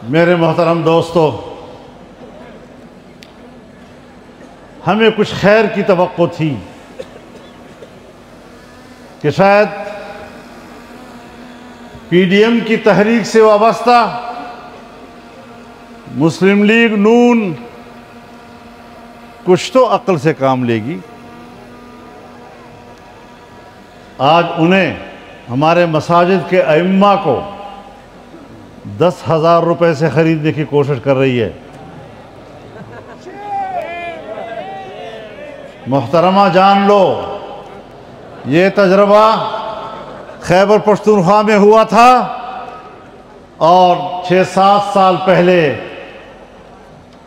मेरे मोहतरम दोस्तों, हमें कुछ खैर की तवक्को थी कि शायद पीडीएम की तहरीक से वाबस्ता मुस्लिम लीग नून कुछ तो अक्ल से काम लेगी। आज उन्हें हमारे मसाजिद के अइम्मा को 10,000 रुपए से ख़रीदने की कोशिश कर रही है। मोहतरमा जान लो, ये तजर्बा खैबर पख्तूनख्वा में हुआ था और 6-7 साल पहले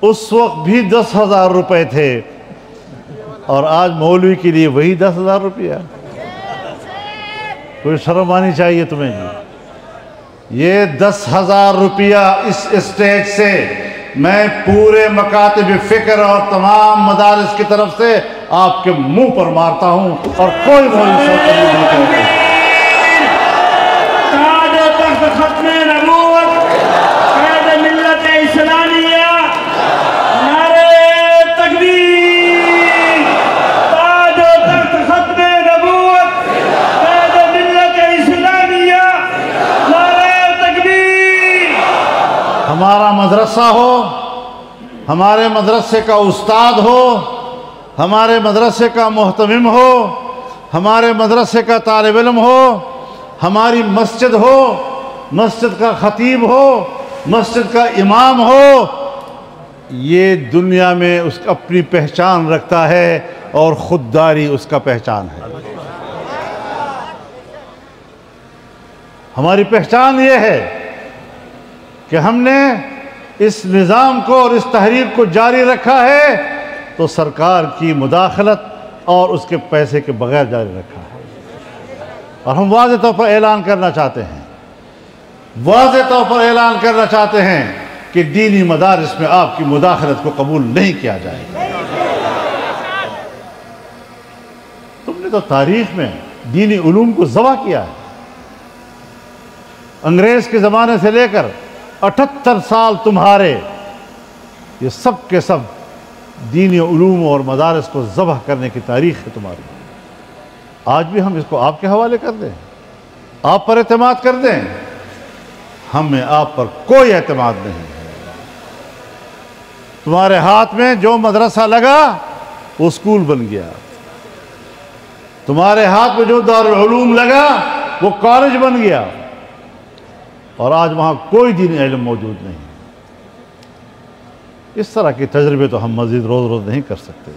उस वक्त भी 10,000 रुपए थे और आज मौलवी के लिए वही 10,000 रुपया। कोई शर्म आनी चाहिए तुम्हें जी। ये 10,000 रुपया इस स्टेज से मैं पूरे मकातिब फ़िक्र और तमाम मदारिस की तरफ से आपके मुंह पर मारता हूं और कोई मौलवी नहीं कहता। हमारा मदरसा हो, हमारे मदरसे का उस्ताद हो, हमारे मदरसे का मोहतमिम हो, हमारे मदरसे का तालिब इल्म हो, हमारी मस्जिद हो, मस्जिद का खतीब हो, मस्जिद का इमाम हो, ये दुनिया में उसकी अपनी पहचान रखता है और खुददारी उसका पहचान है। हमारी पहचान ये है कि हमने इस निज़ाम को और इस तहरीक को जारी रखा है तो सरकार की मुदाखलत और उसके पैसे के बगैर जारी रखा है। और हम वाज़े तौर पर ऐलान करना चाहते हैं, वाज़े तौर पर ऐलान करना चाहते हैं कि दीनी मदारिस में आपकी मुदाखलत को कबूल नहीं किया जाएगा। तुमने तो तारीख में दीनी उलूम को ज़बह किया है। अंग्रेज के ज़माने से लेकर 78 साल तुम्हारे ये सब के सब दीनी उलूम और मदारिस को ज़बह करने की तारीख़ है तुम्हारी। आज भी हम इसको आपके हवाले कर दें, आप पर एतमाद कर दें? हमें आप पर कोई एतमाद नहीं है। तुम्हारे हाथ में जो मदरसा लगा वो स्कूल बन गया, तुम्हारे हाथ में जो दारुल उलूम लगा वो कॉलेज बन गया और आज वहाँ कोई दीनी इल्म मौजूद नहीं। इस तरह के तजर्बे तो हम मज़ीद रोज़ रोज़ नहीं कर सकते।